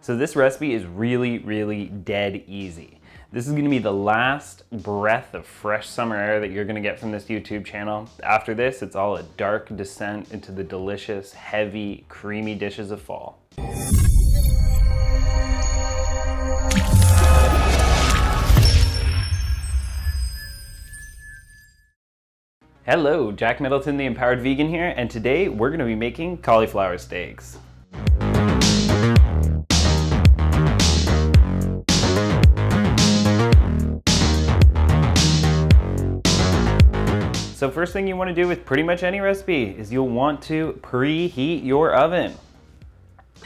So this recipe is really dead easy. This is gonna be the last breath of fresh summer air that you're gonna get from this YouTube channel. After this, it's all a dark descent into the delicious, heavy, creamy dishes of fall. Hello, Jack Middleton, the Empowered Vegan here, and today we're gonna be making cauliflower steaks. So first thing you want to do with pretty much any recipe is you'll want to preheat your oven.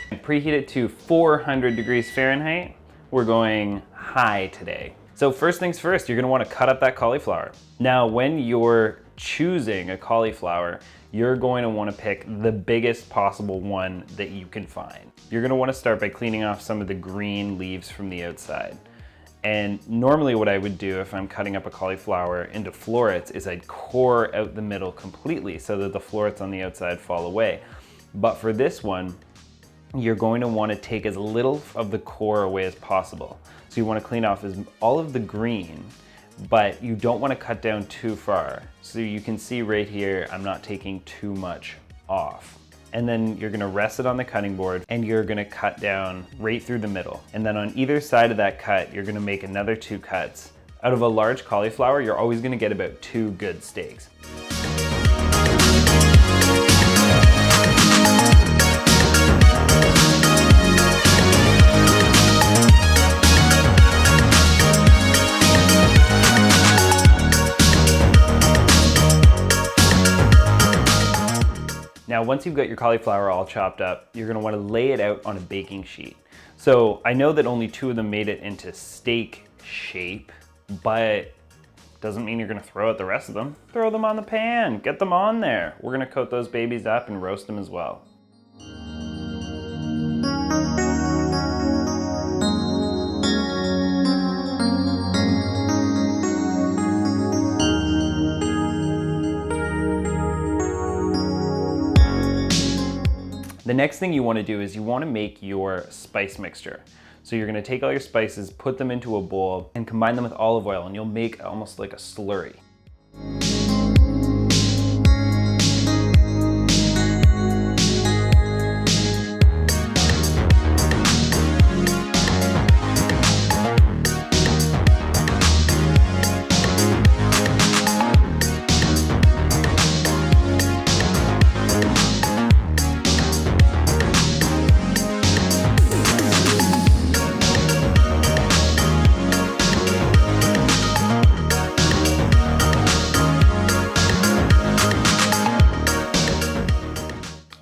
Preheat it to 400 degrees Fahrenheit. We're going high today. So first things first, you're going to want to cut up that cauliflower. Now when you're choosing a cauliflower, you're going to want to pick the biggest possible one that you can find. You're going to want to start by cleaning off some of the green leaves from the outside. And normally what I would do if I'm cutting up a cauliflower into florets is I'd core out the middle completely so that the florets on the outside fall away. But for this one, you're going to want to take as little of the core away as possible. So you want to clean off all of the green, but you don't want to cut down too far. So you can see right here, I'm not taking too much off. And then you're gonna rest it on the cutting board and you're gonna cut down right through the middle. And then on either side of that cut, you're gonna make another 2 cuts. Out of a large cauliflower, you're always gonna get about 2 good steaks. Now, once you've got your cauliflower all chopped up, you're gonna wanna lay it out on a baking sheet. So I know that only 2 of them made it into steak shape, but doesn't mean you're gonna throw out the rest of them. Throw them on the pan, get them on there. We're gonna coat those babies up and roast them as well. The next thing you want to do is you want to make your spice mixture. So you're going to take all your spices, put them into a bowl, and combine them with olive oil, and you'll make almost like a slurry.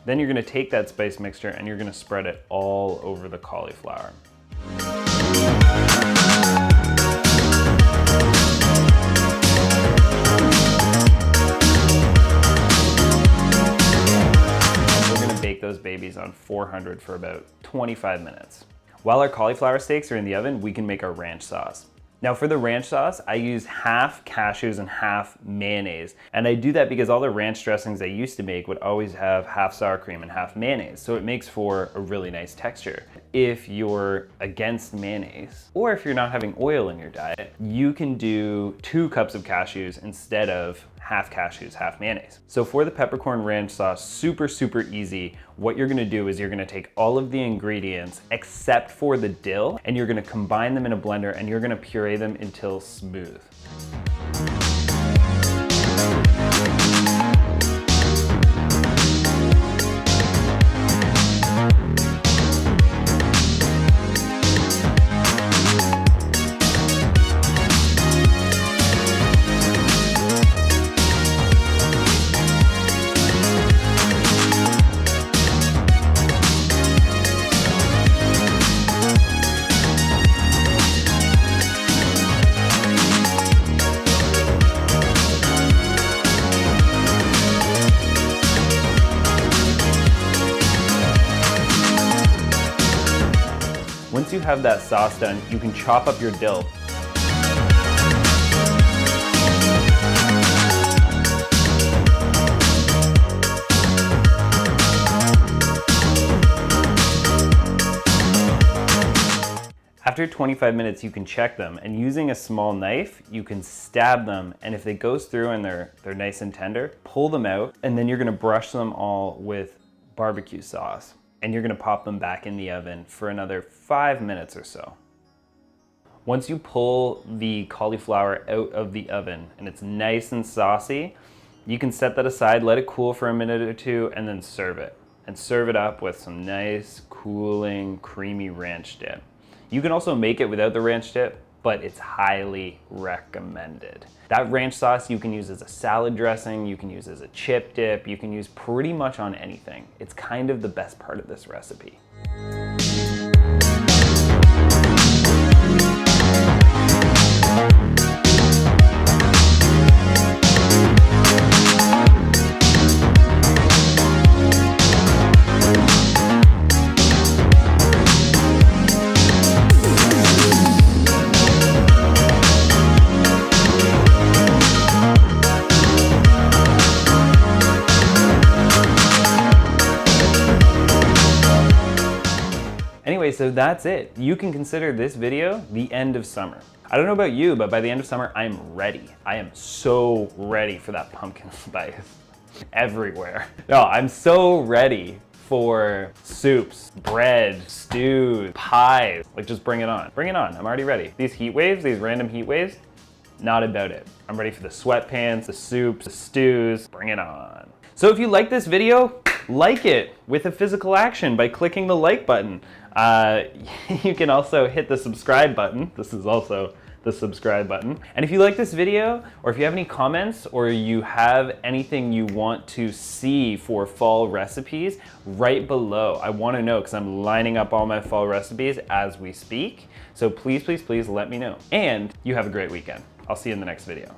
Then you're gonna take that spice mixture and you're gonna spread it all over the cauliflower. We're gonna bake those babies on 400 for about 25 minutes. While our cauliflower steaks are in the oven, we can make our ranch sauce. Now for the ranch sauce, I use half cashews and half mayonnaise. And I do that because all the ranch dressings I used to make would always have half sour cream and half mayonnaise. So it makes for a really nice texture. If you're against mayonnaise, or if you're not having oil in your diet, you can do 2 cups of cashews instead of half cashews, half mayonnaise. So for the peppercorn ranch sauce, super easy. What you're gonna do is you're gonna take all of the ingredients except for the dill, and you're gonna combine them in a blender and you're gonna puree them until smooth. Once you have that sauce done, you can chop up your dill. After 25 minutes, you can check them, and using a small knife, you can stab them, and if it goes through and they're nice and tender, pull them out, and then you're gonna brush them all with barbecue sauce, and you're gonna pop them back in the oven for another 5 minutes or so. Once you pull the cauliflower out of the oven and it's nice and saucy, you can set that aside, let it cool for a minute or two, and then serve it. And serve it up with some nice, cooling, creamy ranch dip. You can also make it without the ranch dip, but it's highly recommended. That ranch sauce you can use as a salad dressing, you can use as a chip dip, you can use pretty much on anything. It's kind of the best part of this recipe. Anyway, so that's it. You can consider this video the end of summer. I don't know about you, but by the end of summer, I'm ready. I am so ready for that pumpkin spice everywhere. No, I'm so ready for soups, bread, stews, pies. Like, just bring it on. Bring it on, I'm already ready. These heat waves, these random heat waves, not about it. I'm ready for the sweatpants, the soups, the stews, bring it on. So if you like this video, like it with a physical action by clicking the like button. You can also hit the subscribe button. This is also the subscribe button. And if you like this video, or if you have any comments, or you have anything you want to see for fall recipes, right below. I want to know, because I'm lining up all my fall recipes as we speak. So please, please, please let me know. And you have a great weekend. I'll see you in the next video.